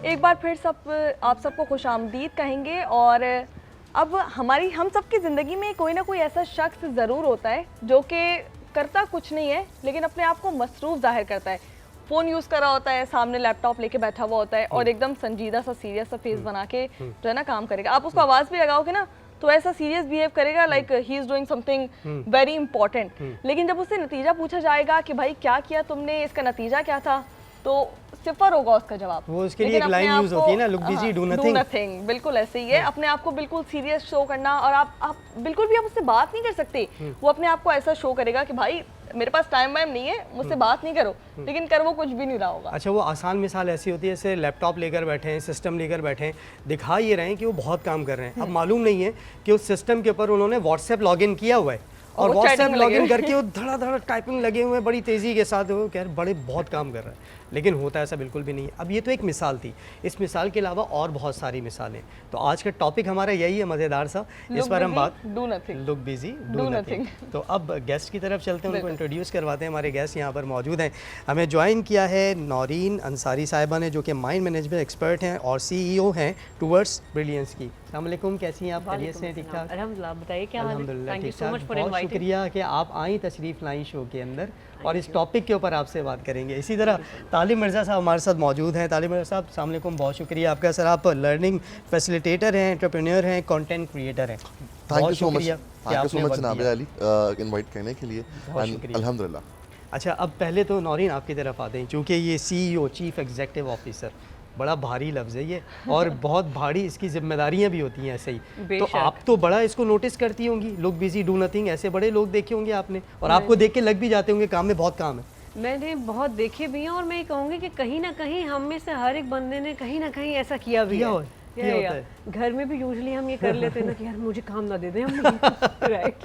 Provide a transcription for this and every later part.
एक बार फिर आप सबको खुशामदीद कहेंगे। और अब हम सबकी ज़िंदगी में कोई ना कोई ऐसा शख्स ज़रूर होता है जो कि करता कुछ नहीं है लेकिन अपने आप को मसरूफ़ ज़ाहिर करता है। फ़ोन यूज़ कर रहा होता है, सामने लैपटॉप लेके बैठा हुआ होता है और एकदम संजीदा सा सीरियस सा फेस बना के जो है ना काम करेगा। आप उसको आवाज़ भी लगाओगे ना तो ऐसा सीरियस बिहेव करेगा like he is doing something very important. लेकिन जब उससे नतीजा पूछा जाएगा कि भाई क्या किया तुमने, इसका नतीजा क्या था, तो सिफर होगा उसका जवाब। वो उसके लिए एक लाइन यूज होती है ना, लुक बिजी डू नथिंग। बिल्कुल ऐसे ही है। अपने आप को बिल्कुल सीरियस शो करना, और आप बिल्कुल भी आप उससे बात नहीं कर सकते। वो अपने आप को ऐसा शो करेगा कि भाई मेरे पास टाइम वाइम नहीं है, मुझसे बात नहीं करो, लेकिन कर वो कुछ भी नहीं रहा होगा। अच्छा, वो आसान मिसाल ऐसी होती है जैसे लैपटॉप लेकर बैठे हैं, सिस्टम लेकर बैठे हैं, दिखा ये रहे हैं कि वो बहुत काम कर रहे हैं। अब मालूम नहीं है कि उस सिस्टम के ऊपर उन्होंने व्हाट्सएप लॉगिन किया हुआ है और व्हाट्सएप लॉगिन करके वो धड़ा धड़ा टाइपिंग लगे हुए हैं बड़ी तेज़ी के साथ। वो कह रहे बड़े बहुत काम कर रहा है, लेकिन होता ऐसा बिल्कुल भी नहीं है। अब ये तो एक मिसाल थी, इस मिसाल के अलावा और बहुत सारी मिसालें। तो आज का टॉपिक हमारा यही है मज़ेदार सा, इस पर हम बात do nothing, look busy do nothing. तो अब गेस्ट की तरफ चलते हैं, उनको इंट्रोड्यूस करवाते हैं। हमारे गेस्ट यहाँ पर मौजूद हैं। हमें ज्वाइन किया है नौरीन अंसारी साहिबा ने, जो कि माइंड मैनेजमेंट एक्सपर्ट हैं और CEO हैं टूवर्ड्स ब्रिलियंस की। अस्सलाम वालेकुम, कैसी हैं आप? खैरियत से हैं? ठीक ठाक? अल्हम्दुलिल्लाह, बताइए क्या हाल है? अल्हम्दुलिल्लाह थैंक यू ठीक सो ठाक। मच फॉर बहुत इनवाइटिंग। शुक्रिया कि आप आई, तशरीफ़ लाई शो के अंदर, और इस टॉपिक के ऊपर आपसे बात करेंगे। इसी तरह तालिब मिर्ज़ा साहब हमारे साथ मौजूद हैं। तालिब मिर्ज़ा साहब, अस्सलाम वालेकुम, बहुत शुक्रिया आपका। सर, आप लर्निंग फैसिलिटेटर हैं, एंटरप्रेन्योर हैं, कंटेंट क्रिएटर हैं। थैंक यू सो मच जनाब अली इनवाइट करने के लिए। अल्हम्दुलिल्लाह। अच्छा, अब पहले तो नौरीन आपकी तरफ आते हैं, चूँकि ये CEO चीफ एग्जीक्यूटिव ऑफिसर बड़ा भारी लफ्ज़ है ये, और बहुत भारी इसकी जिम्मेदारियां भी होती हैं ऐसे ही। तो आप तो बड़ा इसको नोटिस करती होंगी, लुक बिजी डू नथिंग, ऐसे बड़े लोग देखे होंगे आपने, और आपको देख के लग भी जाते होंगे काम में बहुत काम है। मैंने बहुत देखे भी हैं, और मैं ये कहूँगी कि कहीं ना कहीं हम में से हर एक बंदे ने कहीं ना कहीं ऐसा किया भी है। घर में भी यूजुअली हम ये कर लेते हैं ना कि यार मुझे काम ना दे दें, हम राइट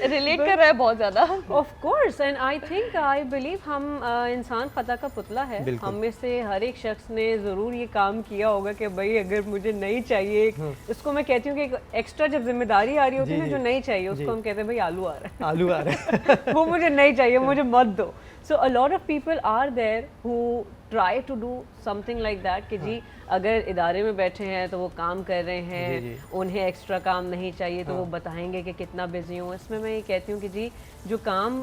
रिलेट कर रहा है बहुत ज़्यादा। Of course, and I think I believe हम इंसान खता का पुतला है। हम में से हर एक शख्स ने ज़रूर ये काम किया होगा कि भाई अगर मुझे नहीं चाहिए, उसको मैं कहती हूँ कि एक एक्स्ट्रा जब जिम्मेदारी आ रही होती है ना, जो नहीं चाहिए उसको हम कहते हैं भाई आलू आ रहा है, आलू आ रहा है वो मुझे नहीं चाहिए, मुझे मत दो। So a lot of people are there who try to do something like that कि जी अगर इदारे में बैठे हैं तो वो काम कर रहे हैं, उन्हें एक्स्ट्रा काम नहीं चाहिए तो वो बताएंगे कि कितना बिजी हूँ। इसमें मैं ये कहती हूँ कि जी जो काम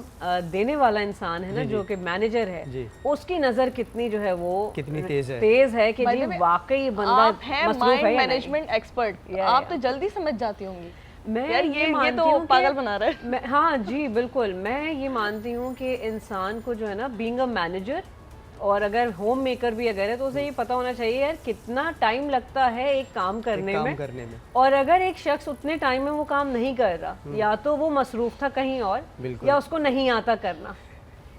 देने वाला इंसान है ना, जो कि मैनेजर है, उसकी नज़र कितनी जो है वो कितनी तेज है कि जी वाकई बंदा आप हैं माइंड मैनेजमेंट एक्सपर्ट, आप तो जल्दी समझ जाती होंगी। मैं यार ये तो पागल बना रहा है। हाँ जी बिल्कुल, मैं ये मानती हूँ कि इंसान को जो है ना, बीइंग अ मैनेजर, और अगर होम मेकर भी अगर है तो उसे ये पता होना चाहिए यार कितना टाइम लगता है एक काम करने में। और अगर एक शख्स उतने टाइम में वो काम नहीं कर रहा, या तो वो मसरूफ था कहीं और, या उसको नहीं आता करना,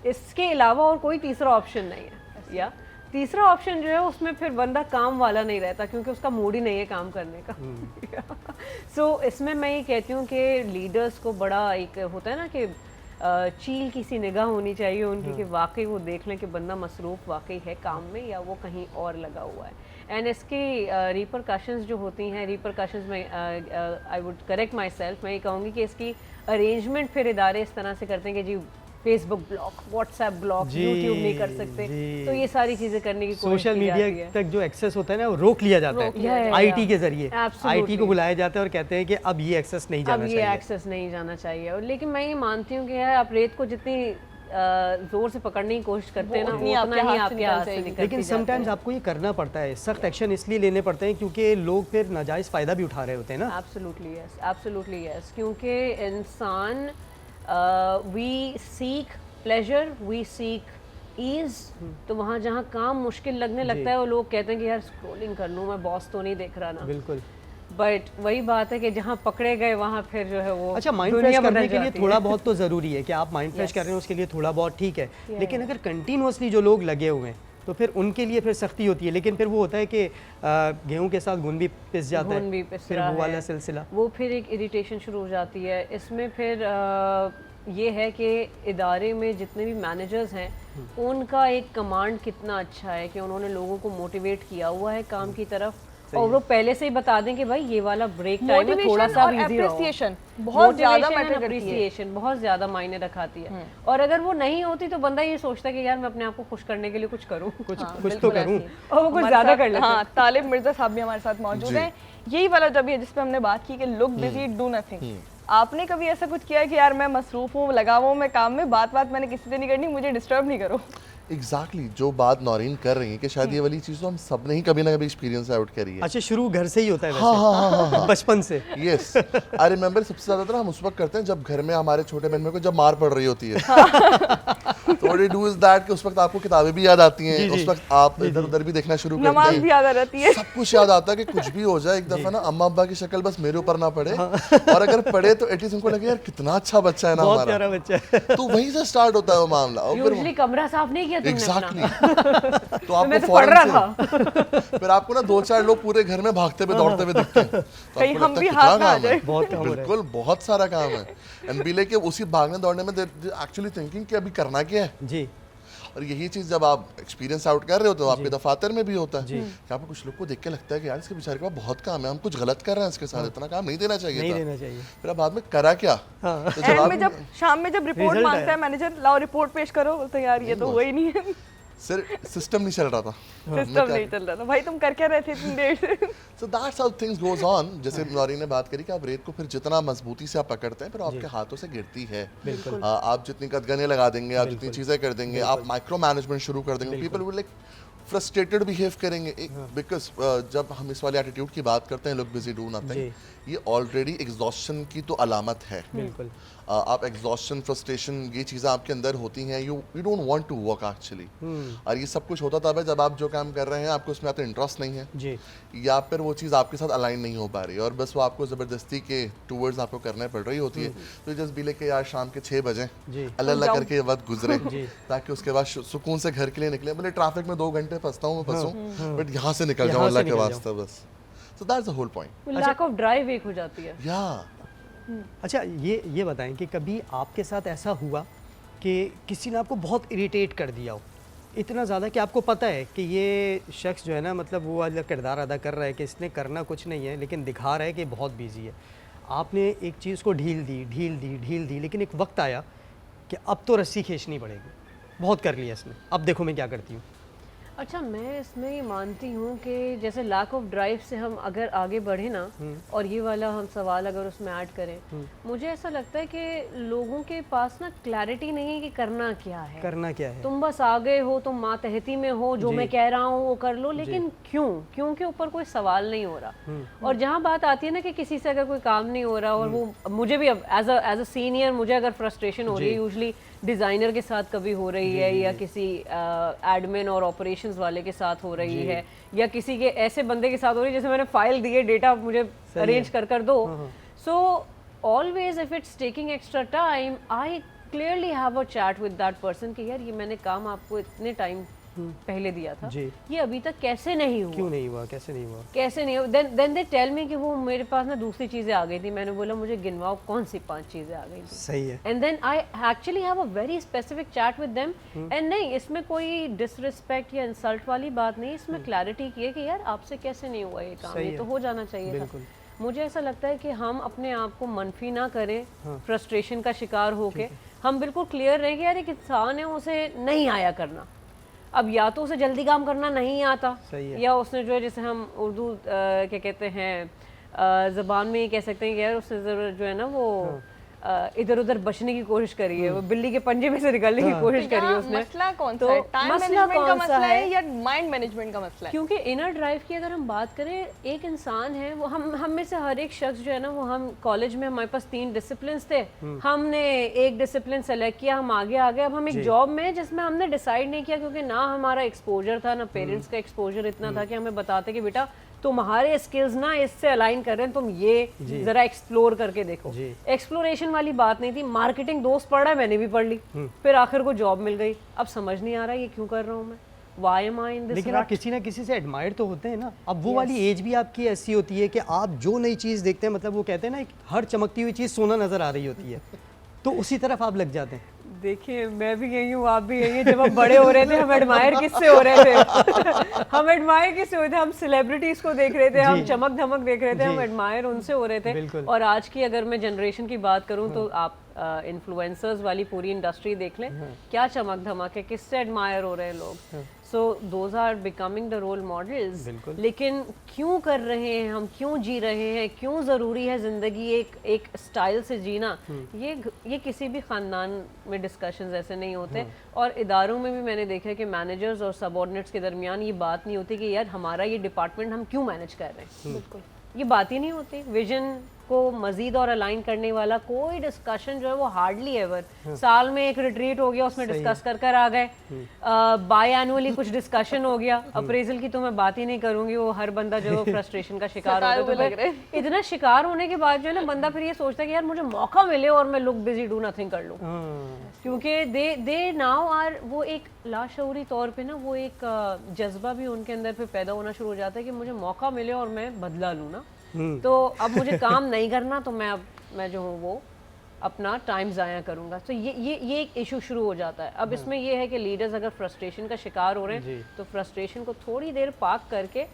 इसके अलावा और कोई तीसरा ऑप्शन नहीं है। या तीसरा ऑप्शन जो है उसमें फिर बंदा काम वाला नहीं रहता, क्योंकि उसका मूड ही नहीं है काम करने का। सो इसमें मैं ये कहती हूँ कि लीडर्स को बड़ा एक होता है ना कि चील की सी निगाह होनी चाहिए उनकी, कि वाकई वो देख लें कि बंदा मसरूफ़ वाकई है काम में या वो कहीं और लगा हुआ है। एंड इसके रिपरकशंस जो होती हैं, रिपरकशंस में I would correct my self, मैं ये कहूँगी कि इसकी अरेंजमेंट फिर इदारे इस तरह से करते हैं कि जी Facebook block, WhatsApp block, YouTube नहीं कर सकते, तो ये सारी चीज़ें करने की कोशिश सोशल मीडिया तक जो एक्सेस होता है ना वो रोक लिया जाता है IT के जरिए। IT को बुलाया जाता है और कहते हैं कि अब ये एक्सेस नहीं जाना चाहिए, अब ये एक्सेस नहीं जाना चाहिए। और लेकिन मैं ये मानती हूँ कि यार आप रेत को जितनी जोर से पकड़ने की कोशिश करते हैं ना, वो उतना ही आपके हाथ से निकलती लेकिन समटाइम्स आपको ये करना पड़ता है, सख्त एक्शन इसलिए लेने पड़ते हैं क्योंकि लोग फिर नाजायज़ फ़ायदा भी उठा रहे होते हैं ना। एब्सोल्युटली यस, क्योंकि इंसान we seek pleasure, we seek ease, तो वहाँ जहाँ काम मुश्किल लगने लगता है वो लोग कहते हैं कि यार स्क्रॉलिंग कर लूँ, मैं बॉस तो नहीं देख रहा ना। बिल्कुल, बट वही बात है कि जहाँ पकड़े गए वहाँ फिर जो है वो अच्छा, माइंड फ्रेश करने के लिए थोड़ा बहुत तो ज़रूरी है कि आप माइंड फ्रेश कर रहे हैं, उसके लिए थोड़ा बहुत ठीक है। लेकिन अगर कंटिन्यूसली जो लोग लगे हुए हैं तो फिर उनके लिए फिर सख्ती होती है। लेकिन फिर वो होता है कि गेहूं के साथ घुन भी पिस जाता है, फिर वो वाला सिलसिला, वो फिर एक इरिटेशन शुरू हो जाती है। इसमें फिर ये है कि इदारे में जितने भी मैनेजर्स हैं उनका एक कमांड कितना अच्छा है कि उन्होंने लोगों को मोटिवेट किया हुआ है काम की तरफ, और वो पहले से ही बता दें कि भाई ये वाला ब्रेक टाइम है, थोड़ा सा और बिजी रहो। appreciation बहुत ज्यादा मैटर करती है। अप्रिसिएशन बहुत ज्यादा मायने रखाती है। और अगर वो नहीं होती तो बंदा ये सोचता है कि यार मैं अपने आप को खुश करने के लिए कुछ करूं, कुछ तो करूं, और वो कुछ ज्यादा कर लेते हैं। हाँ, तालिब मिर्जा साहब भी हमारे साथ मौजूद हैं। यही वाला जब ये जिसपे हमने बात की कि लुक बिजी डू नथिंग, आपने कभी ऐसा कुछ किया है कि यार मैं मसरूफ हूँ, लगा हुआ हूँ मैं काम में, बात मैंने किसी से नहीं करनी, मुझे डिस्टर्ब नहीं करो? एग्जैक्टली जो बात नौरीन कर रही है कि शायद ये वाली चीज़ तो हम सब ने ही कभी ना कभी एक्सपीरियंस आउट करी है। अच्छा, शुरू घर से ही होता है वैसे? हाँ। बचपन से। यस, आई रिमेंबर सबसे ज़्यादा तो हम उस वक्त करते हैं जब घर में हमारे छोटे बहन को जब मार पड़ रही होती है। तो what you do is that कि उस वक्त आपको किताबें भी याद आती हैं, उस वक्त आप इधर उधर भी देखना शुरू करते हैं, नमाज भी याद आ जाती है, सब कुछ याद आता है कि कुछ भी हो जाए एक दफा ना अम्मा अब्बा की शक्ल बस मेरे ऊपर ना पड़े, और अगर पड़े तो एटलीस्ट उनको लगे यार कितना अच्छा बच्चा है ना बहुत हमारा, प्यारा बच्चा है। तो वहीं से स्टार्ट होता है वो मामला। और यूजुअली कमरा साफ नहीं किया तुमने एग्जैक्टली अपना। तो आपको मैं तो पढ़ फौरन रहा से था। फिर आपको ना 2-4 लोग पूरे घर में भागते हुए दौड़ते हुए दिखते हैं, तो कहीं आपको हम लगता भी है हाथ कितना में आ काम है। जाए। बहुत काम हो रहा है। बिल्कुल बहुत सारा काम है। एंड बी लाइक उसी भागने दौड़ने में एक्चुअली थिंकिंग कि अभी करना क्या है। जी। और यही चीज़ जब आप एक्सपीरियंस आउट कर रहे होते हो, आपके दफातर में भी होता है कि आपको कुछ लोग को देख के लगता है कि यार इसके बेचारे के पास बहुत काम है, हम कुछ गलत कर रहे हैं इसके साथ, इतना काम नहीं देना चाहिए नहीं था। देना चाहिए। फिर अब बाद में करा क्या? हाँ। तो एंड जवाब में जब शाम में जब रिपोर्ट Result मांगता है मैनेजर, लाओ रिपोर्ट पेश करो, बोलते यार ये तो हुआ ही नहीं है, सिर्फ सिस्टम नहीं चल रहा था। सिस्टम नहीं चल रहा था। भाई तुम कर क्या रहे थे इतनी देर से? So that's how things goes on। जैसे नौरीन ने बात करी कि आप रेत को फिर जितना मजबूती से आप पकड़ते हैं फिर आपके हाथों से गिरती है। बिल्कुल। आप जितनी कदगने लगा देंगे, आप जितनी चीज़ें कर देंगे, आप माइक्रो मैनेजमेंट शुरू कर देंगे, people will like frustrated behave करेंगे बिकॉज जब हम इस वाले एटीट्यूड की बात करते हैं, लोग बिजी डू नथिंग, ये ऑलरेडी एग्जॉस्शन की तो अलामत है। बिल्कुल। आप एग्जॉस्शन, फ्रस्ट्रेशन, ये चीज़ें आपके अंदर होती हैं, you don't want to work actually. और ये सब कुछ होता तब है जब आप जो काम कर रहे हैं आपको उसमें आता इंटरेस्ट नहीं है जी। या फिर वो चीज़ आपके साथ अलाइन नहीं हो पा रही और बस वो आपको ज़बरदस्ती के टूवर्ड्स आपको करने पड़ रही होती है। तो जस्ट भी लेके यार शाम के 6 बजे अल्लाह करके ये वक्त गुजरे ताकि उसके बाद सुकून से घर के लिए निकले। भले ट्रैफिक में 2 घंटे फंसता हूँ मैं फंसूँ, बट यहाँ से निकल जाऊँ अल्लाह के वास्ते बस। So that's the whole point. Lack of drive एक हो जाती है। या अच्छा, ये बताएं कि कभी आपके साथ ऐसा हुआ कि किसी ने आपको बहुत इरिटेट कर दिया हो, इतना ज़्यादा कि आपको पता है कि ये शख्स जो है ना, मतलब वो वाला किरदार अदा कर रहा है कि इसने करना कुछ नहीं है लेकिन दिखा रहा है कि बहुत बिजी है, आपने एक चीज़ को ढील दी, लेकिन एक वक्त आया कि अब तो रस्सी खींचनी पड़ेगी, बहुत कर लिया इसने, अब देखो मैं क्या करती हूँ। अच्छा, मैं इसमें ये मानती हूँ कि जैसे लैक ऑफ ड्राइव से हम अगर आगे बढ़े ना, और ये वाला हम सवाल अगर उसमें ऐड करें, मुझे ऐसा लगता है कि लोगों के पास ना क्लैरिटी नहीं है कि करना क्या है। तुम बस आ गए हो, तुम मातहती में हो, जो मैं कह रहा हूँ वो कर लो, लेकिन क्यों के ऊपर कोई सवाल नहीं हो रहा। और जहाँ बात आती है ना कि किसी से अगर कोई काम नहीं हो रहा, और वो मुझे भी अब एज अ सीनियर मुझे अगर फ्रस्ट्रेशन हो रही है, यूजली डिज़ाइनर के साथ कभी हो रही है, या किसी एडमिन और ऑपरेशंस वाले के साथ हो रही है, या किसी के ऐसे बंदे के साथ हो रही है जैसे मैंने फाइल दी है, डेटा मुझे अरेंज कर दो। So always if it's taking extra time, I clearly have a chat with that person कि यार ये मैंने काम आपको इतने टाइम पहले दिया था, ये अभी तक कैसे नहीं हुआ, क्यों नहीं हुआ, कैसे नहीं हुआ। देन दे टेल मी कि वो मेरे पास ना दूसरी चीजें आ गई थी। मैंने बोला मुझे गिनवाओ कौन सी 5 चीजें आ गई थी। सही है। And then I actually have a very specific chat with them, and नहीं, इसमें कोई डिसरिस्पेक्ट या इंसल्ट वाली बात नहीं, इसमें क्लैरिटी की है कि यार आपसे कैसे नहीं हुआ ये काम, ये तो हो जाना चाहिए था। मुझे ऐसा लगता है कि हम अपने आप को मनफी ना करें, फ्रस्ट्रेशन का शिकार होके हम बिल्कुल क्लियर रहें कि यार एक इंसान है, उसे नहीं आया करना। अब या तो उसे जल्दी काम करना नहीं आता, या उसने जो है, जैसे हम उर्दू क्या कहते हैं ज़बान में ये कह सकते हैं कि यार उसने जो है ना वो इधर उधर बचने की कोशिश करी है, वो बिल्ली के पंजे में से निकलने की कोशिश करी है उसने। मसला कौन सा है? टाइम मैनेजमेंट का मसला है या माइंड मैनेजमेंट का मसला है? क्योंकि इनर ड्राइव की अगर हम बात करें, एक इंसान है वो, हम में से हर एक शख्स जो है ना, वो हम कॉलेज में हमारे पास 3 डिसिप्लिन थे, हमने एक डिसिप्लिन सेलेक्ट किया, हम आगे आ गए। अब हम एक जॉब में जिसमें हमने डिसाइड नहीं किया, क्योंकि ना हमारा एक्सपोजर था, ना पेरेंट्स का एक्सपोजर इतना था कि हमें बताते कि बेटा तुम्हारे स्किल्स ना इससे अलाइन कर रहे हैं, तुम ये जरा एक्सप्लोर करके देखो। एक्सप्लोरेशन वाली बात नहीं थी। मार्केटिंग दोस्त पढ़ रहा है, मैंने भी पढ़ ली, फिर आखिर को जॉब मिल गई। अब समझ नहीं आ रहा ये क्यों कर रहा हूँ मैं, Why am I in this लेकिन rut? आप किसी ना किसी से एडमायर तो होते हैं ना। अब वो वाली एज भी आपकी ऐसी होती है कि आप जो नई चीज़ देखते हैं, मतलब वो कहते हैं ना, हर चमकती हुई चीज़ सोना नज़र आ रही होती है, तो उसी तरफ आप लग जाते हैं। देखिए मैं भी यही हूँ, आप भी यही हैं। जब हम बड़े हो रहे थे हम एडमायर किससे हो रहे थे हम एडमायर किससे हो रहे थे, हम सेलिब्रिटीज को देख रहे थे, हम चमक धमक देख रहे थे, हम एडमायर उनसे हो रहे थे। और आज की अगर मैं जनरेशन की बात करूँ तो आप इन्फ्लुएंसर्स वाली पूरी इंडस्ट्री देख लें, क्या चमक धमक है, किससे एडमायर हो रहे हैं लोग। So those are becoming the role models. लेकिन क्यों कर रहे हैं हम, क्यों जी रहे हैं, क्यों ज़रूरी है ज़िंदगी एक स्टाइल से जीना, ये किसी भी ख़ानदान में डिस्कशंस ऐसे नहीं होते। और इदारों में भी मैंने देखा है कि मैनेजर्स और सबऑर्डिनेट्स के दरमियान ये बात नहीं होती कि यार हमारा ये डिपार्टमेंट हम क्यों मैनेज कर रहे हैं। बिल्कुल ये बात ही नहीं होती। विजन को मजीद और अलाइन करने वाला कोई डिस्कशन जो है वो हार्डली एवर, साल में एक रिट्रीट हो गया उसमें डिस्कस कर आ गए, बाय एनुअली कुछ डिस्कशन हो गया, अप्रेजल की तो मैं बात ही नहीं करूंगी, वो हर बंदा जो फ्रस्ट्रेशन का शिकार होता है। तो इतना शिकार होने के बाद जो है ना बंदा फिर ये सोचता है कि यार मुझे मौका मिले और मैं लुक बिजी डू नथिंग कर लूँ, क्योंकि दे नाउ आर, वो एक लाशऊरी तौर पे ना वो एक जज्बा भी उनके अंदर फिर पैदा होना शुरू हो जाता है कि मुझे मौका मिले और मैं बदला लूँ ना, तो अब मुझे काम नहीं करना, तो मैं जो हूँ वो अपना टाइम ज़ाया करूँगा। तो ये एक इशू शुरू हो जाता है। अब इसमें ये है कि लीडर्स अगर फ्रस्ट्रेशन का शिकार हो रहे हैं तो फ्रस्ट्रेशन को थोड़ी देर पार्क करके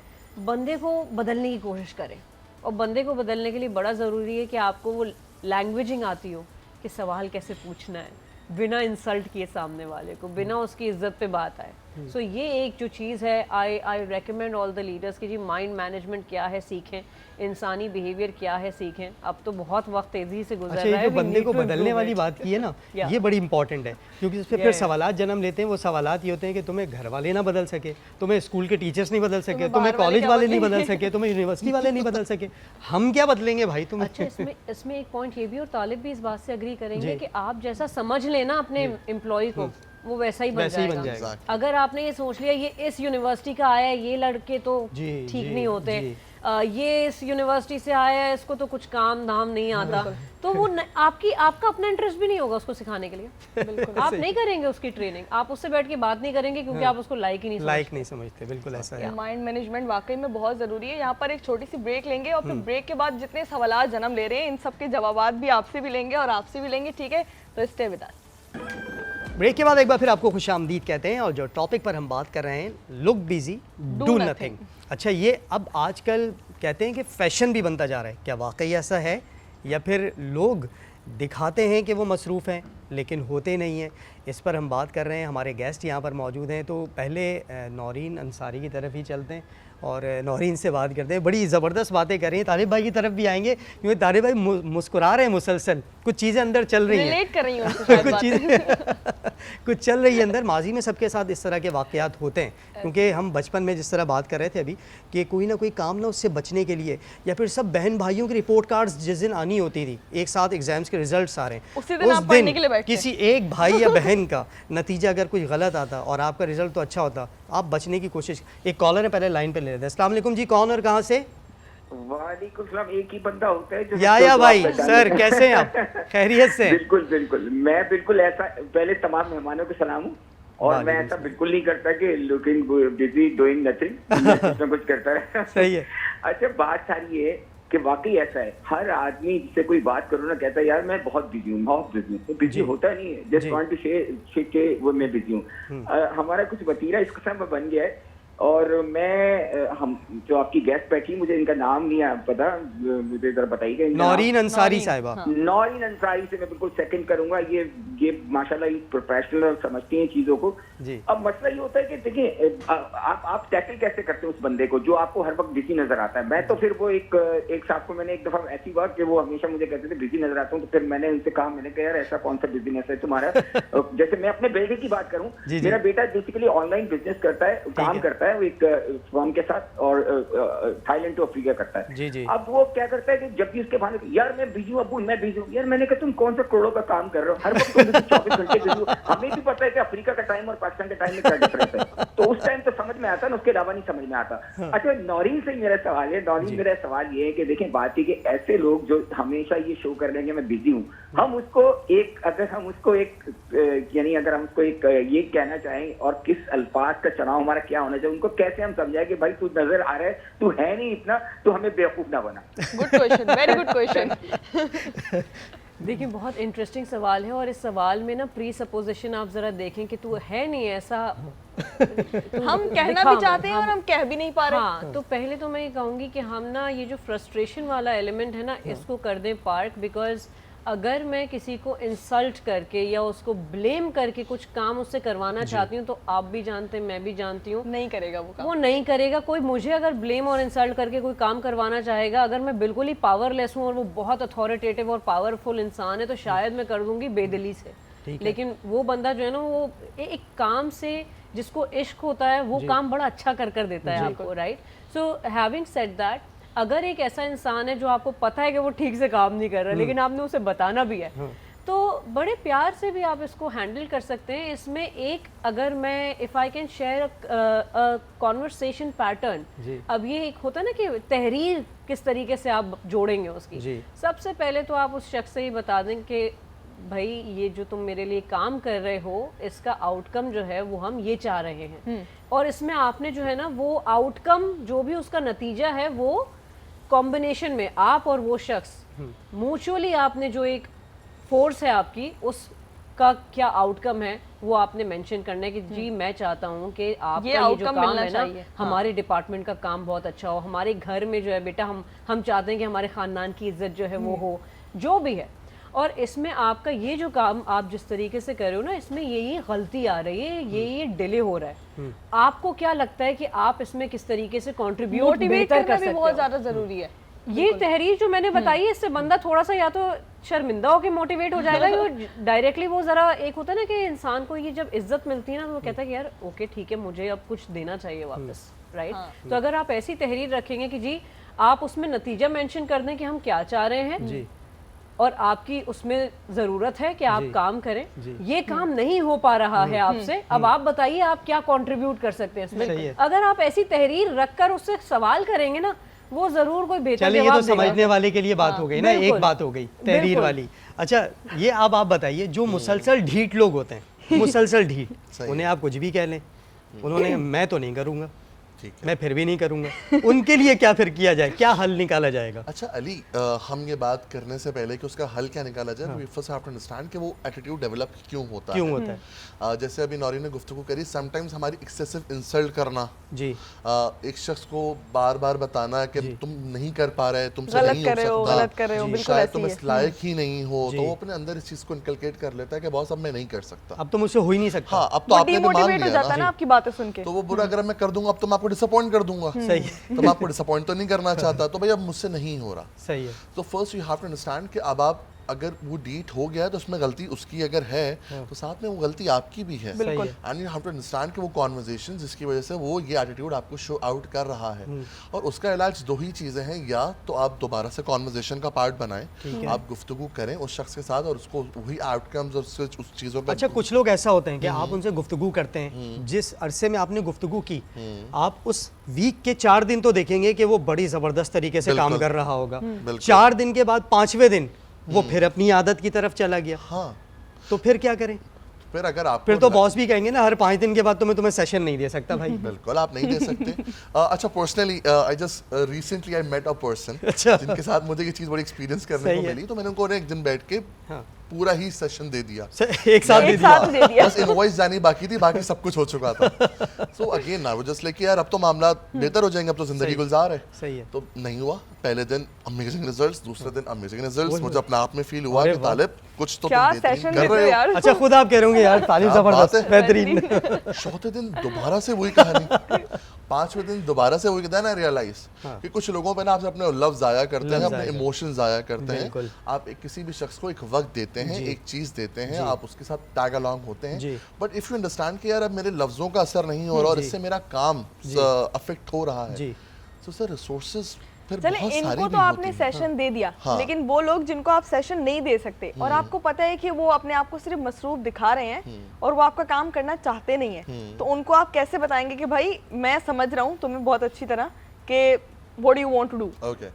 बंदे को बदलने की कोशिश करें। और बंदे को बदलने के लिए बड़ा ज़रूरी है कि आपको वो लैंग्वेजिंग आती हो कि सवाल कैसे पूछना है बिना इंसल्ट किए सामने वाले को, बिना उसकी इज्जत पे बात आए। सो ये एक जो चीज़ है, I recommend all the leaders कि जी माइंड मैनेजमेंट क्या है सीखें, इंसानी बिहेवियर क्या है सीखें। अब तो बहुत वक्त तेजी से गुजर रहा है। जो बंदे को बदलने वाली बात की है ना, ये बड़ी इंपॉर्टेंट है, क्योंकि इस पर फिर सवालात जन्म लेते हैं। वो सवालात ये होते हैं कि तुम्हें घर वाले ना बदल सके, तुम्हें स्कूल के टीचर्स नहीं बदल सके, तुम्हें कॉलेज वाले नहीं बदल सके, तुम्हें यूनिवर्सिटी वाले नहीं बदल सके, हम क्या बदलेंगे भाई तुम। अच्छा, इसमें एक पॉइंट ये भी, और तालिब भी इस बात से एग्री करेंगे कि आप जैसा समझ लेना अपने एम्प्लॉय को, वो वैसा ही बन जाएगा। अगर आपने ये सोच लिया ये इस यूनिवर्सिटी का आया है, ये लड़के तो ठीक नहीं होते, ये इस यूनिवर्सिटी से आया है, इसको तो कुछ काम धाम नहीं आता, तो वो आपका अपना इंटरेस्ट भी नहीं होगा उसको सिखाने के लिए। बिल्कुल आप नहीं करेंगे उसकी ट्रेनिंग, आप उससे बैठ के बात नहीं करेंगे क्योंकि आप उसको लाइक ही नहीं समझते। बिल्कुल ऐसा है। माइंड मैनेजमेंट वाकई में बहुत ज़रूरी है। यहाँ पर एक छोटी सी ब्रेक लेंगे और फिर ब्रेक के बाद जितने सवाल जन्म ले रहे हैं इन सब के जवाब भी आपसे भी लेंगे और आपसे भी लेंगे, ठीक है? तो स्टे विद अस। ब्रेक के बाद एक बार फिर आपको खुशामदीद कहते हैं, और जो टॉपिक पर हम बात कर रहे हैं, लुक बिजी डू नथिंग। अच्छा, ये अब आजकल कहते हैं कि फैशन भी बनता जा रहा है, क्या वाकई ऐसा है, या फिर लोग दिखाते हैं कि वो मसरूफ़ हैं लेकिन होते नहीं हैं? इस पर हम बात कर रहे हैं। हमारे गेस्ट यहाँ पर मौजूद हैं, तो पहले नौरीन अंसारी की तरफ ही चलते हैं और नौरीन से बात करते हैं। बड़ी ज़बरदस्त बातें कर रही हैं। तारिब भाई की तरफ भी आएंगे क्योंकि तारिब भाई मुस्कुरा रहे हैं मुसलसल, कुछ चीज़ें अंदर चल रही हैं, रिलेट कर रही हूं कुछ चीज़ें कुछ चल रही है अंदर। माजी में सबके साथ इस तरह के वाक़यात होते हैं, क्योंकि हम बचपन में जिस तरह बात कर रहे थे अभी कि कोई ना कोई काम ना उससे बचने के लिए, या फिर सब बहन भाइयों की रिपोर्ट कार्ड्स जिस दिन आनी होती थी, एक साथ एग्जाम्स के रिजल्ट्स आ रहे हैं, उस दिन किसी एक भाई या बहन का नतीजा अगर कुछ गलत आता और आपका रिजल्ट तो अच्छा होता, आप बचने की कोशिश। एक कॉलर है, पहले लाइन पे ले लेते हैं। अस्सलाम वालेकुम जी, कौन और कहाँ से? वालेकुम सलाम। एक ही बंदा होता है जो या भाई सर, कैसे हैं आप? खैरियत से? बिल्कुल बिल्कुल, मैं बिल्कुल ऐसा, पहले तमाम मेहमानों को सलाम हूँ, और मैं ऐसा बिल्कुल नहीं करता कि लुकिंग बिजी डूइंग नथिंग, कुछ ना कुछ करता है। सही है। अच्छा, बात सारी ये कि वाकई ऐसा है, हर आदमी जिससे कोई बात करो ना कहता है यार मैं बहुत बिजी हूँ, बहुत बिजी हूँ। तो बिजी होता नहीं है, जस्ट वांट टू से के वो मैं बिजी हूँ। हमारा कुछ वतीरा इस किस्म का बन गया है, और मैं हम जो आपकी गेस्ट बैठी, मुझे इनका नाम नहीं पता, मुझे जरा बताइएगा। नौरीन अंसारी साहिबा। नौरीन अंसारी से मैं बिल्कुल सेकंड करूंगा। ये माशाल्लाह प्रोफेशनल समझती हैं चीजों को जी। अब मसला ये होता है कि देखिए, आप टैकल कैसे करते हैं उस बंदे को जो आपको हर वक्त बिजी नजर आता है। मैं तो फिर वो एक साहब को मैंने एक दफा ऐसी बात कि वो हमेशा मुझे कहते थे बिजी नजर आता हूँ, तो फिर मैंने उनसे कहा, मैंने कहा यार ऐसा कौन सा बिजनेस है तुम्हारा? जैसे मैं अपने बेटे की बात करूँ, मेरा बेटा बेसिकली ऑनलाइन बिजनेस करता है, काम करता है वो एक फर्म के साथ, और थाईलैंड टू अफ्रीका करता है। जी जी। अब वो क्या करता है कि जब भी उसके भाई यार मैं बिजी हूँ अब्बू, मैं बिजी हूँ, यार मैंने कहा तुम कौन सा करोड़ों का काम कर रहे हो, हर वक्त तुम 24 घंटे बिजी हो। हमें भी पता है कि अफ्रीका का टाइम और पाकिस्तान के टाइम में क्या डिफरेंस है, तो उस टाइम तो समझ में आता ना, उसके अलावा नहीं समझ में आता। अच्छा, नौरीन से मेरा सवाल है, नौरीन मेरा सवाल ये है कि देखें, बात है कि ऐसे लोग जो हमेशा ये शो कर लेंगे मैं बिजी हूँ, हम उसको एक, अगर हम उसको एक यानी अगर हम उसको एक ये कहना चाहें, और किस अल्फाज का चुनाव हमारा क्या होना चाहिए, उनको कैसे हम समझाएं कि भाई तू नजर आ रहा है, तू है नहीं इतना, तो हमें बेवकूफ ना बना। Good question, very good question. देखिए बहुत इंटरेस्टिंग सवाल है, और इस सवाल में ना प्री सपोजिशन आप जरा देखें कि तू है नहीं ऐसा हम कहना भी चाहते हैं और हम कह भी नहीं पा रहे। हाँ, तो पहले तो मैं ये कहूँगी कि हम ना ये जो फ्रस्ट्रेशन वाला एलिमेंट है ना, इसको कर दें पार्क। बिकॉज अगर मैं किसी को इंसल्ट करके या उसको ब्लेम करके कुछ काम उससे करवाना चाहती हूँ, तो आप भी जानते हैं, मैं भी जानती हूँ, नहीं करेगा वो काम। वो नहीं करेगा। कोई मुझे अगर ब्लेम और इंसल्ट करके कोई काम करवाना चाहेगा, अगर मैं बिल्कुल ही पावरलेस हूँ और वो बहुत अथॉरिटेटिव और पावरफुल इंसान है, तो शायद मैं कर दूंगी बेदिली से। लेकिन वो बंदा जो है ना, वो एक काम से जिसको इश्क होता है, वो काम बड़ा अच्छा कर देता है आपको, right. So having said that, अगर एक ऐसा इंसान है जो आपको पता है कि वो ठीक से काम नहीं कर रहा, लेकिन आपने उसे बताना भी है, तो बड़े प्यार से भी आप इसको हैंडल कर सकते हैं। इसमें एक, अगर मैं if I can share conversation pattern, अब ये एक होता है ना कि तहरीर किस तरीके से आप जोड़ेंगे उसकी। सबसे पहले तो आप उस शख्स से ही बता दें कि भाई ये जो तुम मेरे लिए काम कर रहे हो, इसका आउटकम जो है वो हम ये चाह रहे हैं, और इसमें आपने जो है ना वो आउटकम जो भी उसका नतीजा है, वो कॉम्बिनेशन में आप और वो शख्स म्यूचुअली आपने जो एक फोर्स है आपकी, उसका क्या आउटकम है वो आपने मेंशन करना है कि जी मैं चाहता हूँ कि आपका ये जो काम है ना, हमारे डिपार्टमेंट का काम बहुत अच्छा हो, हमारे घर में जो है बेटा हम चाहते हैं कि हमारे खानदान की इज्जत जो है वो हो, जो भी है। और इसमें आपका ये जो काम आप जिस तरीके से कर रहे हो ना, इसमें ये गलती आ रही है, ये डिले हो रहा है, आपको क्या लगता है कि आप इसमें किस तरीके से कंट्रीब्यूट बेहतर कर सकते हो? बहुत ज्यादा जरूरी है। ये तहरीर जो मैंने बताई है, इससे बंदा थोड़ा सा या तो शर्मिंदा होकर मोटिवेट हो जाएगा, या डायरेक्टली वो जरा, एक होता है ना कि इंसान को ये जब इज्जत मिलती है ना, तो वो कहता है कि यार ओके ठीक है, मुझे अब कुछ देना चाहिए वापस, राइट। तो अगर आप ऐसी तहरीर रखेंगे कि जी आप उसमें नतीजा मेंशन कर दें कि हम क्या चाह रहे हैं, और आपकी उसमें ज़रूरत है कि आप काम करें, ये काम नहीं हो पा रहा है आपसे, अब आप बताइए आप क्या कंट्रीब्यूट कर सकते हैं इसमें। अगर आप ऐसी तहरीर रखकर उससे सवाल करेंगे ना, वो जरूर कोई बेहतर जवाब देगा। ये तो समझने वाले के लिए बात हो गई ना, एक बात हो गई तहरीर वाली। अच्छा, ये अब आप बताइए, जो मुसलसल ढीठ लोग होते हैं, मुसलसल ढीठ, उन्हें आप कुछ भी कह लें, उन्होंने मैं तो नहीं करूँगा, मैं फिर भी नहीं करूंगा, उनके लिए क्या फिर किया जाए, क्या हल निकाला जाएगा? अच्छा अली, हम ये बात करने से पहले कि उसका हल क्या निकाला जाए, we first have to understand कि वो एटीट्यूड डेवलप क्यों होता है। जैसे अभी नौरी ने गुफ्तगू करी, समटाइम्स हमारी एक्सेसिव इंसल्ट करना, जी एक शख्स को बार बार बताना कि तुम नहीं कर पा रहे, तुमसे नहीं हो सकता, शायद तुम इस लायक ही नहीं हो, तो वो अपने अंदर इस चीज को इनकलकेट कर लेता है कि बॉस अब मैं नहीं कर सकता, अब तो मुझसे हो ही नहीं सकता। हाँ, अब तो आपने भी मान लिया ना आपकी बातें सुन के, तो वो बुरा अगर मैं कर दूंगा, अब तो मैं आपको डिसअपॉइंट कर दूंगा। सही है। तो मैं आपको डिसअपॉइंट तो नहीं करना चाहता, तो भाई अब मुझसे नहीं हो रहा। सही है। तो first you have to understand कि अब आप अगर वो डीट हो गया है तो उसमें गलती उसकी अगर है, तो साथ में वो गलती आपकी भी है। And you have to understand कि वो कॉन्वर्सेशन जिसकी वजह से वो ये एटीट्यूड आपको शो आउट कर रहा है, और उसका इलाज दो ही चीज़ें हैं, या तो आप दोबारा से कॉन्वर्सेशन का पार्ट बनाएं, आप गुफ्तगू करें उस शख्स के साथ और उसको वही आउटकम्स और उस चीज़ों पर। अच्छा, कुछ लोग ऐसा होते हैं कि आप उनसे गुफ्तगू करते हैं, जिस अरसे में आपने गुफ्तगू की, आप उस वीक के 4 दिन तो देखेंगे कि वो बड़ी ज़बरदस्त तरीके से काम कर रहा होगा, 4 दिन के बाद 5वें दिन वो फिर अपनी आदत की तरफ चला गया। हाँ, तो फिर क्या करें? फिर अगर आप फिर तो बॉस भी कहेंगे ना, हर 5 दिन के बाद तो मैं तुम्हें सेशन नहीं दे सकता भाई। बिल्कुल आप नहीं दे सकते। अच्छा, personally I just recently I met a person जिनके साथ मुझे ये चीज़ बड़ी एक्सपीरियंस करने को मिली, तो मैंने उनको एक दिन बैठ के पूरा ही सेशन दे दिया, एक साथ दे दिया। बस इनवॉइस जानी बाकी थी, बाकी सब कुछ हो चुका था। सो अगेन ना वो जस्ट लाइक यार अब तो मामला बेहतर हो जाएंगे, अब तो जिंदगी गुलजार है। सही है। तो नहीं हुआ, पहले दिन अमेजिंग रिजल्ट्स, दूसरे दिन अमेजिंग रिजल्ट्स, मुझे अपने आप में फील हुआ कि तालिब कुछ तो तुम बेहतरीन कर रहे हो। अच्छा, खुद आप कह रहे होंगे यार तालिब जबरदस्त बेहतरीन। चौथे दिन दोबारा से वही कहानी, 5वें दिन दोबारा से वही कहता है ना, रियलाइज कि कुछ लोगों पे ना आप अपने लफ्ज जाया करते हैं, अपने इमोशंस जाया करते हैं। आप किसी भी शख्स को एक वक्त देते हैं, एक चीज देते हैं, आप उसके साथ टैग अलोंग होते हैं, बट इफ यू अंडरस्टैंड कि यार अब मेरे लफ्जों का असर नहीं हो रहा और इससे मेरा काम अफेक्ट हो रहा है, तो सर रिसोर्सेज चले, इनको तो आपने सेशन दे दिया, लेकिन वो लोग जिनको आप सेशन नहीं दे सकते और आपको पता है कि वो अपने आप को सिर्फ मसरूफ दिखा रहे हैं और वो आपका काम करना चाहते नहीं है, तो उनको आप कैसे बताएंगे कि भाई मैं समझ रहा हूँ तुम्हें बहुत अच्छी तरह कि what do you want to do? Okay,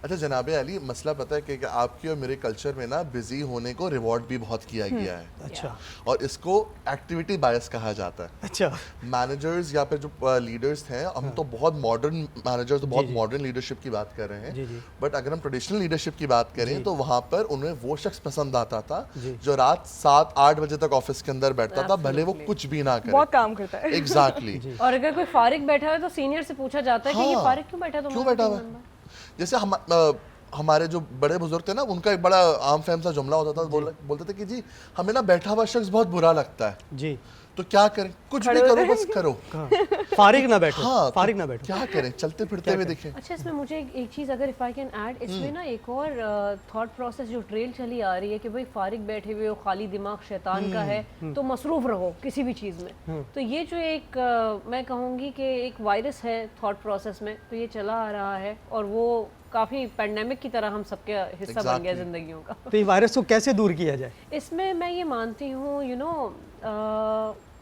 अच्छा जनाबे अली, मसला पता है कि आपके और मेरे कल्चर में ना बिजी होने को रिवॉर्ड भी बहुत किया गया है। अच्छा और इसको एक्टिविटी बायस कहा जाता है। अच्छा मैनेजर्स या फिर जो लीडर्स हैं, हम तो बहुत मॉडर्न मैनेजर्स, तो बहुत मॉडर्न लीडरशिप की बात कर रहे हैं, बट अगर हम ट्रेडिशनल लीडरशिप की बात करें तो वहाँ पर उन्हें वो शख्स पसंद आता था जो रात 7-8 बजे तक ऑफिस के अंदर बैठता था, भले वो कुछ भी ना करे, बहुत काम करता है। एग्जैक्टली। और अगर कोई फारिग बैठा है तो सीनियर से पूछा जाता है कि ये फारिग क्यों बैठा, क्यों बैठा हुआ है? जैसे हमारे जो बड़े बुजुर्ग थे ना, उनका एक बड़ा आम फहम सा जुमला होता था, बोलते थे कि जी हमें ना बैठा हुआ शख्स बहुत बुरा लगता है जी, तो क्या करें, कुछ भी करो, बस करो, फारिग ना बैठो। हाँ, फारिग ना बैठो, क्या करें, चलते फिरते हुए देखें। अच्छा, इसमें मुझे एक चीज़ अगर इफ़ आई कैन ऐड, इसमें ना एक और थॉट प्रोसेस जो ट्रेल चली आ रही है कि भाई फारिग बैठे हुए हो, खाली दिमाग शैतान का है, तो मसरूफ़ रहो किसी भी चीज़ में। तो ये जो एक मैं कहूँगी कि एक वायरस है थॉट प्रोसेस में, तो ये चला आ रहा है और वो काफ़ी पैंडेमिक की तरह हम सबके हिस्सा बन गया ज़िंदगियों का। तो ये वायरस को कैसे दूर किया जाए? इसमें मैं ये मानती हूँ,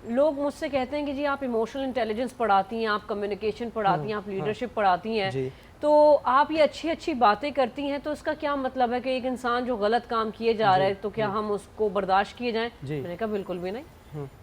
लोग मुझसे कहते हैं कि जी आप इमोशनल इंटेलिजेंस पढ़ाती हैं, आप कम्युनिकेशन पढ़ाती हैं, आप लीडरशिप पढ़ाती हैं, तो आप ये अच्छी अच्छी बातें करती हैं, तो इसका क्या मतलब है कि एक इंसान जो गलत काम किए जा रहा है तो क्या हम उसको बर्दाश्त किए जाएं? मैंने कहा बिल्कुल भी नहीं।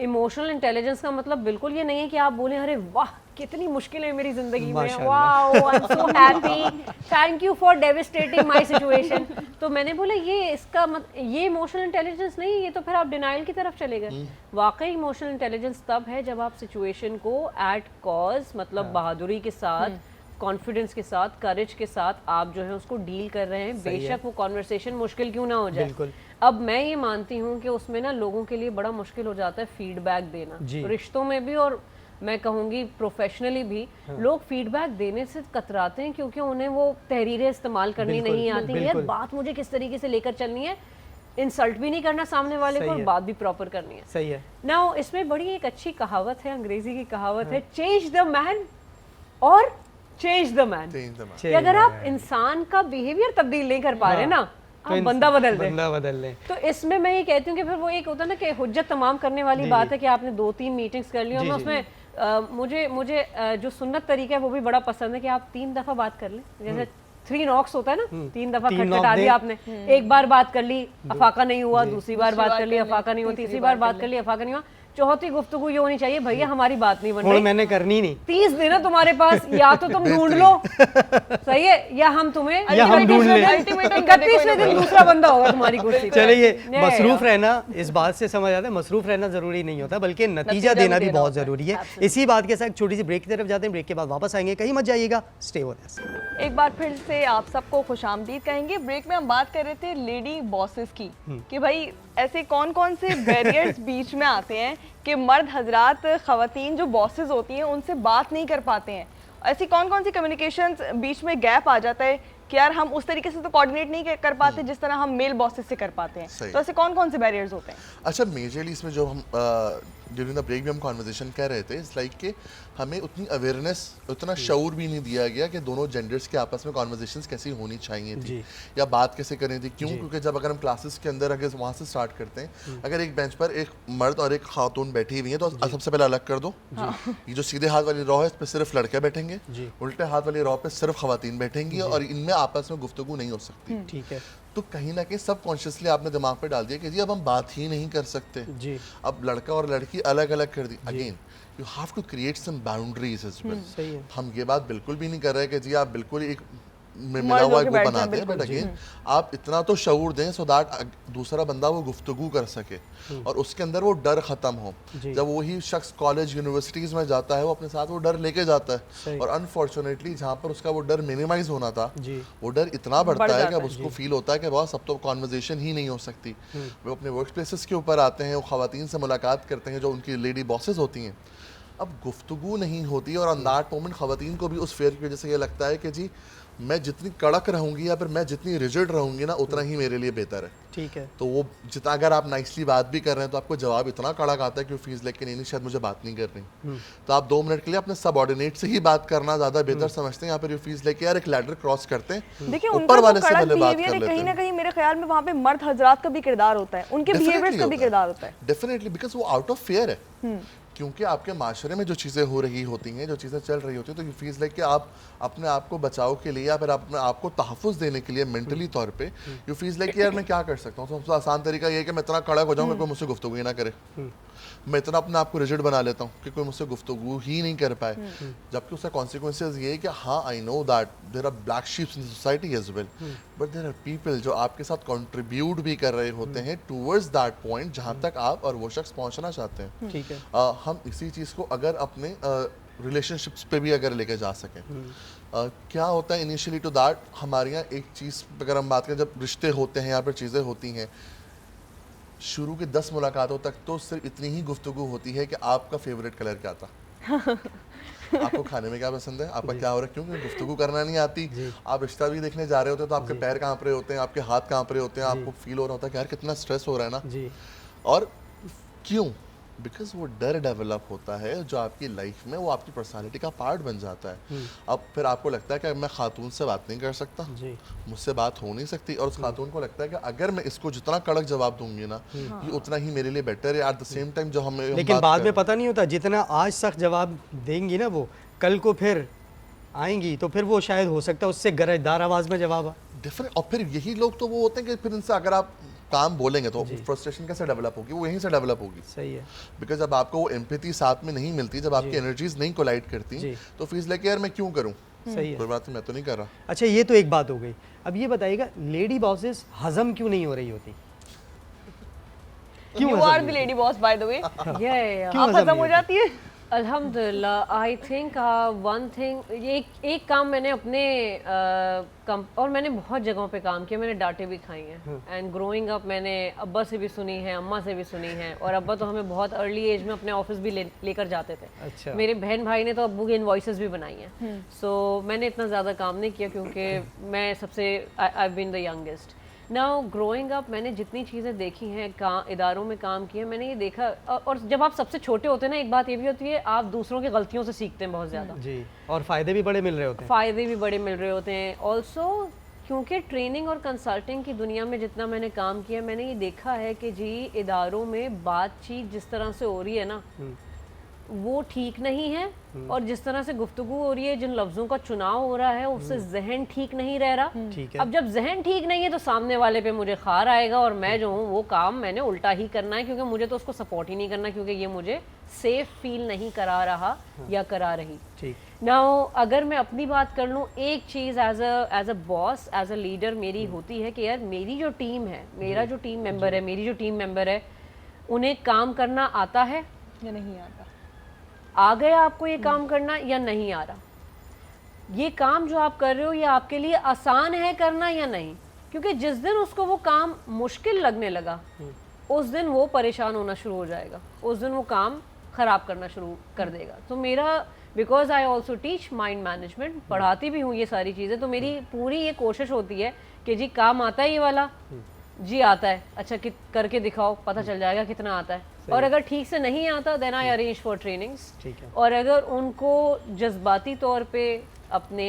इमोशनल इंटेलिजेंस का मतलब बिल्कुल ये नहीं है कि आप बोले अरे वाह कितनी मुश्किल है मेरी जिंदगी में, wow I am so happy, thank you for devastating my situation. तो मैंने बोला ये इसका ये इमोशनल इंटेलिजेंस नहीं, ये तो फिर आप डिनाइल की तरफ चले गए। वाकई इमोशनल इंटेलिजेंस तब है जब आप सिचुएशन को एट कॉज, मतलब बहादुरी के साथ, कॉन्फिडेंस के साथ, करेज के साथ आप जो है उसको डील कर रहे हैं, बेशक वो कॉन्वर्सेशन मुश्किल क्यों ना हो जाए। अब मैं ये मानती हूँ कि उसमें ना लोगों के लिए बड़ा मुश्किल हो जाता है फीडबैक देना, रिश्तों में भी और मैं कहूँगी प्रोफेशनली भी। लोग फीडबैक देने से कतराते हैं क्योंकि उन्हें वो तहरीरें इस्तेमाल करनी नहीं आती। यार बात मुझे किस तरीके से लेकर चलनी है, इंसल्ट भी नहीं करना सामने वाले को और बात भी प्रॉपर करनी है। सही है। नाउ इसमें बड़ी एक अच्छी कहावत है, अंग्रेजी की कहावत है, चेंज द मैन और चेंज द मैन। कि अगर आप इंसान का बिहेवियर तब्दील नहीं कर पा रहे ना, आप बंदा बदल लें। तो इसमें मैं ये कहती हूँ कि फिर वो एक होता है ना कि हुज्जत तमाम करने वाली बात है कि आपने 2-3 मीटिंग्स कर ली और मैं उसमें मुझे जो सुन्नत तरीका है वो भी बड़ा पसंद है कि आप 3 दफा बात कर लें। जैसे 3 knocks होता है ना, 3 दफा खटखटा दिया आपने, एक बार बात कर ली अफाका नहीं हुआ, दूसरी बार बात कर ली अफाका नहीं हुआ, तीसरी बार बात कर ली अफाका नहीं हुआ, चौथी गुफ्तगू ये होनी चाहिए भैया हमारी बात नहीं बन रही, मैंने करनी नहीं। 30 दिन है तुम्हारे पास, या तो तुम ढूंढ लो, सही है, या हम तुम्हें 31वें दिन दूसरा बंदा होगा तुम्हारी कुर्सी पे। चलिए, मसरूफ रहना, इस बात से समझ आता है मसरूफ रहना जरूरी नहीं होता, बल्कि नतीजा देना भी बहुत जरूरी है। इसी बात के साथ छोटी सी ब्रेक की तरफ जाते हैं, ब्रेक के बाद वापस आएंगे, कहीं मत जाइएगा, स्टे विद अस। एक बार फिर से आप सबको खुशामदीद कहेंगे। ब्रेक में हम बात कर रहे थे लेडी बॉसेस की, कि भाई ऐसे कौन कौन से बैरियर्स बीच में आते हैं कि मर्द हजरात ख़वातीन जो बॉसेस होती हैं उनसे बात नहीं कर पाते हैं। ऐसी कौन कौन सी कम्युनिकेशंस बीच में गैप आ जाता है कि यार हम उस तरीके से तो कोऑर्डिनेट नहीं कर पाते जिस तरह हम मेल बॉसेस से कर पाते हैं। तो ऐसे कौन कौन से बैरियर्स होते हैं? अच्छा, मेजरली इसमें जो हम ड्यूरिंग द ब्रेक भी हम कॉन्वर्सेशन कर रहे थे, इट्स लाइक कि हमें उतनी अवेयरनेस, उतना शऊर भी नहीं दिया गया कि दोनों जेंडर्स के आपस में कॉन्वर्सेशंस कैसी होनी चाहिए थी या बात कैसे करनी थी। क्यों? क्योंकि जब अगर हम क्लासेस के अंदर अगर वहाँ से स्टार्ट करते हैं, अगर एक बेंच पर एक मर्द और एक खातून बैठी हुई है तो सबसे पहले अलग कर दो। ये जो सीधे हाथ वाली रो है इस पर सिर्फ लड़के बैठेंगे, उल्टे हाथ वाली रो पे सिर्फ खवातीन बैठेंगी और इनमें आपस में गुफ्तगू नहीं हो सकती। ठीक है। तो कहीं ना कहीं सबकॉन्शियसली आपने दिमाग पे डाल दिया कि जी अब हम बात ही नहीं कर सकते जी, अब लड़का और लड़की अलग अलग कर दी। Again you have to create some boundaries as well. हम ये बात बिल्कुल भी नहीं कर रहे कि जी आप बिल्कुल एक मिला हुआ वो बनाते हैं, बट अगेन आप इतना तो शऊर दें सो दैट दूसरा बंदा वो गुफ्तगू कर सके और उसके अंदर वो डर खत्म हो। जब वही शख्स कॉलेज यूनिवर्सिटीज में जाता है वो अपने साथ वो डर लेके जाता है और अनफॉर्चुनेटली जहाँ पर उसका वो डर मिनिमाइज होना था वो डर इतना बढ़ता है कि अब उसको फील होता है कि बहुत सब तो कॉन्वर्जेशन ही नहीं हो सकती। वो अपने वर्क प्लेसेस के ऊपर आते हैं, वो खवातीन से मुलाकात करते हैं जो उनकी लेडी बॉसेस होती हैं, अब गुफ्तगू नहीं होती और ऑन दैट मोमेंट खवातीन को भी उस फेयर की वजह से ये लगता है कि जी मैं जितनी कड़क रहूंगी या फिर मैं जितनी रिजिड रहूंगी ना उतना ही मेरे लिए बेहतर है। ठीक है। तो वो जितना अगर आप नाइसली बात भी कर रहे हैं तो आपको जवाब इतना कड़क आता है कि वो फीस लेके नहीं शायद मुझे बात नहीं करनी, तो आप 2 मिनट के लिए अपने सबऑर्डिनेट से ही बात करना ज्यादा बेहतर समझते हैं। यहाँ पर फीस लेके यार एक लैडर क्रॉस करते हैं, देखिए ऊपर वाले से पहले बात कर लेते हैं। कहीं ना कहीं मेरे ख्याल में वहाँ पे मर्द हजरात का भी किरदार होता है, उनके बिहेवियर का भी किरदार होता है। डेफिनेटली, बिकॉज वो आउट ऑफ फेयर है। क्योंकि आपके माशरे में जो चीज़ें हो रही होती हैं, जो चीज़ें चल रही होती हैं, तो यू फील लाइक कि आप अपने आप को बचाव के लिए या फिर अपने आप को तहफ़्फ़ुज़ देने के लिए मेंटली तौर पे यू फील लाइक कि यार मैं क्या कर सकता हूँ। तो सबसे आसान तरीका ये है कि मैं इतना कड़क हो जाऊँ कि कोई मुझसे गुफ्तगू ही ना करे। मैं इतना अपने आप को रिजिड बना लेता हूँ कि कोई मुझसे गुफ्तगू ही नहीं कर पाए, जबकि उसका कॉन्सिक्वेंसेज ये है कि हाँ I know that there are black sheeps in society as well, but there are people जो आपके साथ कंट्रीब्यूट भी कर रहे होते हैं टूवर्ड्स दैट पॉइंट जहाँ तक आप और वो शख्स पहुँचना चाहते हैं। ठीक है। हम इसी चीज़ को अगर अपने रिलेशनशिप्स पे भी अगर लेके जा सकें, क्या होता है इनिशियली टू दैट, हमारे यहाँ एक चीज़ अगर हम बात करें, जब रिश्ते होते हैं या फिर चीज़ें होती हैं, शुरू के 10 मुलाकातों तक तो सिर्फ इतनी ही गुफ्तगू होती है कि आपका फेवरेट कलर क्या था, आपको खाने में क्या पसंद है, आपका क्या हो रहा है, क्योंकि गुफ्तगू करना नहीं आती। आप रिश्ता भी देखने जा रहे होते हैं तो आपके पैर कांप रहे होते हैं, आपके हाथ कांप रहे होते हैं, आपको फील हो रहा होता है कि यार कितना स्ट्रेस हो रहा है ना जी। और क्यों, बिकॉज वो डर डेवलप होता है जो आपकी लाइफ में वो आपकी पर्सनालिटी का पार्ट बन जाता है। अब फिर आपको लगता है कि मैं खातून से बात नहीं कर सकता, मुझसे बात हो नहीं सकती, और उस खातून को लगता है कि अगर मैं इसको जितना कड़क जवाब दूंगी ना ये उतना ही मेरे लिए बेटर है। एट द सेम टाइम जो हमें लेकिन बाद में पता नहीं होता, जितना आज सख्त जवाब देंगी ना वो कल को फिर आएंगी तो फिर वो शायद हो सकता है उससे गरजदार आवाज़ में जवाब डिफरेंट। और फिर यही लोग तो वो होते हैं कि फिर इनसे अगर आप काम बोलेंगे तो फ्रस्ट्रेशन कैसे डेवलप होगी, वो यहीं से डेवलप होगी। सही है। बिकॉज जब आपको वो एम्पैथी साथ में नहीं मिलती, जब आपकी एनर्जीज नहीं कोलाइड करती, तो फील लाइक यार मैं क्यों करूं, सही है। कोई बात नहीं, मैं तो नहीं कर रहा। अच्छा, ये तो एक बात हो गई। अब ये बताइएगा, लेडी बॉसेस हजम क्यों नहीं हो रही होती? You are the lady boss by the way. Yeah. आप हजम हो जाती है? अल्हम्दुलिल्लाह। आई थिंक वन थिंग, ये एक काम मैंने अपने और मैंने बहुत जगहों पे काम किया, मैंने डांटे भी खाई हैं। एंड ग्रोइंग अप मैंने अब्बा से भी सुनी है, अम्मा से भी सुनी है, और अब्बा तो हमें बहुत अर्ली एज में अपने ऑफिस भी लेकर जाते थे। अच्छा। मेरे बहन भाई ने तो अब्बू की इनवॉइसेस भी बनाई हैं। सो मैंने इतना ज़्यादा काम नहीं किया क्योंकि मैं सबसे I been the youngest. Now growing up मैंने जितनी चीज़ें देखी हैं, इदारों में काम किया, मैंने ये देखा, और जब आप सबसे छोटे होते हैं ना, एक बात ये भी होती है आप दूसरों की गलतियों से सीखते हैं बहुत ज़्यादा जी, और फ़ायदे भी बड़े मिल रहे होते हैं। फ़ायदे भी बड़े मिल रहे होते हैं ऑल्सो, क्योंकि ट्रेनिंग और कंसल्टिंग की दुनिया में जितना मैंने काम किया, मैंने ये देखा है कि जी इदारों में बातचीत जिस तरह से हो रही है ना वो ठीक नहीं है, और जिस तरह से गुफ्तगू हो रही है, जिन लफ्ज़ों का चुनाव हो रहा है, उससे जहन ठीक नहीं रह रहा। ठीक है। अब जब जहन ठीक नहीं है तो सामने वाले पे मुझे खार आएगा, और मैं जो हूँ वो काम मैंने उल्टा ही करना है, क्योंकि मुझे तो उसको सपोर्ट ही नहीं करना, क्योंकि ये मुझे सेफ फील नहीं करा रहा या करा रही। ठीक। नाउ अगर मैं अपनी बात कर लूँ, एक चीज़ as a boss, as a leader मेरी होती है कि यार मेरी जो टीम है, मेरा जो टीम मेंबर है, मेरी जो टीम मेंबर है, उन्हें काम करना आता है या नहीं आता, आ गया आपको ये काम करना या नहीं आ रहा, ये काम जो आप कर रहे हो ये आपके लिए आसान है करना या नहीं, क्योंकि जिस दिन उसको वो काम मुश्किल लगने लगा उस दिन वो परेशान होना शुरू हो जाएगा, उस दिन वो काम ख़राब करना शुरू कर देगा। तो मेरा, because I also teach mind management, पढ़ाती भी हूँ ये सारी चीज़ें, तो मेरी पूरी ये कोशिश होती है कि जी काम आता है ये वाला, जी आता है, अच्छा करके दिखाओ, पता चल जाएगा कितना आता है, और अगर ठीक से नहीं आता then I arrange for trainings. और अगर उनको जज्बाती तौर पे अपने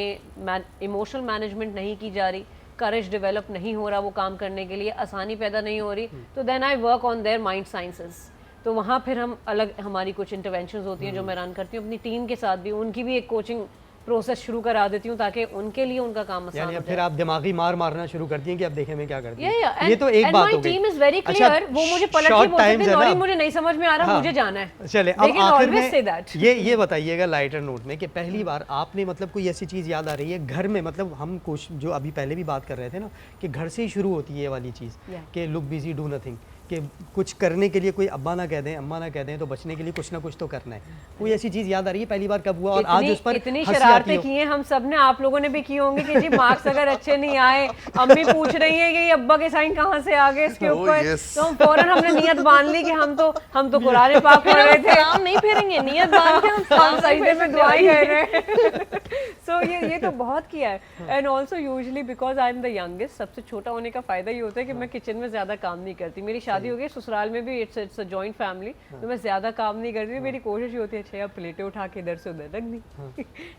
इमोशनल मैनेजमेंट नहीं की जा रही, करेज डेवलप नहीं हो रहा वो काम करने के लिए, आसानी पैदा नहीं हो रही, तो then I work on their mind sciences. तो वहाँ फिर हम अलग, हमारी कुछ इंटरवेंशंस होती हैं जो मैं रन करती हूँ अपनी टीम के साथ भी, उनकी भी एक कोचिंग प्रोसेस शुरू करा देती हूँ ताकि उनके लिए उनका काम आसान हो जाए। फिर आप दिमागी मार मारना शुरू करती हैं कि अब देखें मैं क्या करती हूँ। ये तो एक बात हो गई। टीम इज वेरी क्लियर, वो मुझे पलट के बोलते थे नौरीन मुझे नहीं समझ में आ रहा, मुझे जाना है। चले अब आखिर में ये बताइएगा लाइटर नोट में कि पहली बार आपने मतलब कोई ऐसी चीज़ याद आ रही है घर में, मतलब हम कुछ जो अभी पहले भी बात कर रहे थे ना कि घर से ही शुरू होती है ये वाली चीज़ कि लुक बिजी डू नथिंग, कि कुछ करने के लिए कोई अब्बा ना कह दें, अम्मा ना कह दें, तो बचने के लिए कुछ ना कुछ तो करना है। कोई ऐसी चीज़ याद आ रही है पहली बार कब हुआ और आज उस पर इतनी शरारतें की हैं हम सब ने, आप लोगों ने भी की होंगी कि जी मार्क्स अगर अच्छे नहीं आए, अम्मी पूछ रही है कि ये अब्बा के साइन कहाँ से आ गए इसके ऊपर, तो हम फौरन हमने नियत बांध ली कि हम तो कुरान पाक पढ़ रहे थे, सलाम नहीं फेरेंगे, नियत बांध के हम सजदे में दुआ कर रहे हैं। सो ये तो बहुत किया है। And also usually because I am the youngest, सबसे छोटा होने का फ़ायदा ये होता है कि मैं किचन में ज़्यादा काम नहीं करती। मेरी शादी शादी हो गई, ससुराल में भी इट्स अ जॉइंट फैमिली, तो मैं ज्यादा काम नहीं करती, मेरी कोशिश ये होती है अच्छा प्लेटें उठा के इधर से उधर रख दी,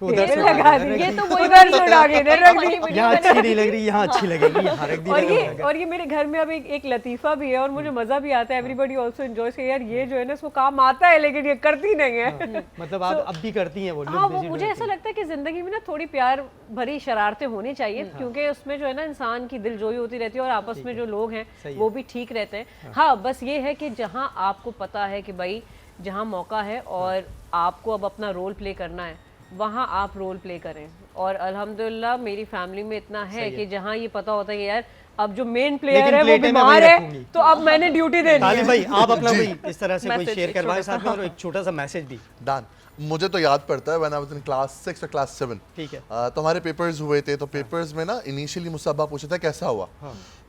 उधर से लगा दी, ये तो वही उधर से उठा के इधर रख दी। यहाँ अच्छी नहीं लग रही, यहाँ अच्छी लगेगी, यहाँ रख दी। और ये मेरे घर में अब एक लतीफा भी है और मुझे मजा भी आता है, एवरीबॉडी आल्सो एंजॉयज कि यार ये जो है ना इसको काम आता है लेकिन ये करती नहीं है। मतलब आप अब भी करती हैं वो हाँ, वो मुझे ऐसा लगता है कि जिंदगी में ना थोड़ी प्यार भरी शरारतें होनी चाहिए, क्योंकि उसमें जो है ना इंसान की दिलजोई होती रहती है और आपस में जो लोग हैं वो भी ठीक रहते हैं। हाँ, बस ये है कि जहाँ आपको पता है कि भाई जहाँ मौका है और आपको अब अपना रोल प्ले करना है, वहाँ आप रोल प्ले करें। और अल्हम्दुलिल्लाह मेरी फैमिली में इतना है कि जहाँ ये पता होता है कि यार अब जो मेन प्लेयर है वो बीमार है, तो अब मैंने ड्यूटी देनी है। भाई आप अपना कोई इस तरह से कोई शेयर करवाएं साथ में और एक छोटा सा मैसेज भी। डन। मुझे तो याद पड़ता है when I was in class 6 और क्लास 7, ठीक है, तो हमारे पेपर्स हुए थे, तो पेपर्स में ना इनिशियली मुझसे अब्बा पूछे थे कैसा हुआ,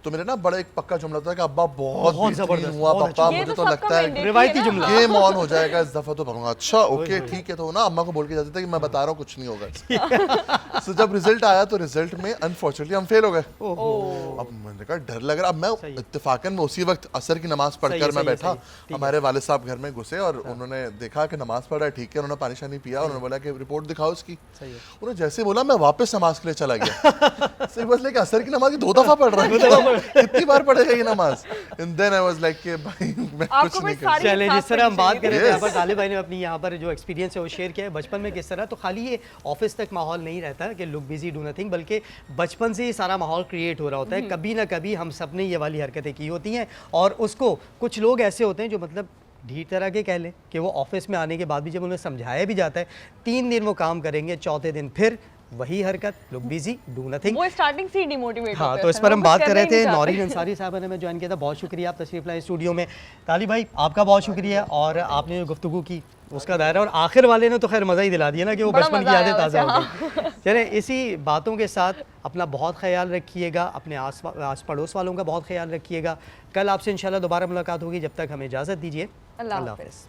तो मेरे ना बड़ा एक पक्का जुमला था कि अब्बा बहुत जबरदस्त हुआ पापा, मुझे तो लगता है रिवायती जुमला, गेम ऑन हो जाएगा इस दफा तो कहूँगा अच्छा ओके ठीक है, तो ना अम्मा को बोल के जाते थे कि मैं बता रहा हूँ कुछ नहीं होगा। सो जब रिजल्ट आया तो रिजल्ट में अनफॉर्चुनेटली हम फेल हो गए। अब मैंने कहा डर लग रहा, अब मैं इत्तेफाकन में उसी वक्त असर की नमाज पढ़कर मैं बैठा, हमारे वालिद साहब घर में घुसे और उन्होंने देखा कि नमाज पढ़ रहा है, ठीक है, उन्होंने पानी शानी पिया, उन्होंने बोला कि रिपोर्ट दिखाओ उसकी, उन्होंने जैसे बोला मैं वापस नमाज के लिए चला गया। सही बस लेके असर की नमाज 2 दफा पढ़ रहा है, कितनी बार पढ़ेगा ये नमाज, and then I was like कि भाई मैं कुछ नहीं कर। चलिए, जिस तरह हम बात कर रहे थे यहाँ पर तालिब भाई ने अपनी यहाँ पर जो एक्सपीरियंस है वो शेयर किया है बचपन में किस तरह, तो खाली ये ऑफिस तक माहौल नहीं रहता कि लुक बिजी डू नथिंग, बल्कि बचपन से ही सारा माहौल क्रिएट हो रहा होता है। कभी ना कभी हम सब ने ये वाली हरकतें की होती हैं और उसको कुछ लोग ऐसे होते हैं जो मतलब ढीठ तरह के कह लें कि वो ऑफिस में आने के बाद भी जब उन्हें समझाया भी जाता है 3 दिन वो काम करेंगे, चौथे दिन फिर वही हरकत, लुक बिजी डू नथिंग, वो स्टार्टिंग से ही डिमोटिवेट हाँ। तो इस पर हम बात कर रहे थे, नौरीन अंसारी साहब ने हमें ज्वाइन किया था, बहुत शुक्रिया आप तशरीफ लाए स्टूडियो में। तालिब भाई आपका बहुत शुक्रिया, और आपने जो गुफ्तगू की उसका दायरा, और आखिर वाले ने तो खैर मज़ा ही दिला दिया ना कि वो बचपन की यादें ताज़ा हो गई। चले, इसी बातों के साथ अपना बहुत ख्याल रखिएगा, अपने आस पड़ोस वालों का बहुत ख्याल रखिएगा। कल आपसे इंशाल्लाह दोबारा मुलाकात होगी, जब तक हमें इजाज़त दीजिए, अल्लाह हाफ़िज़।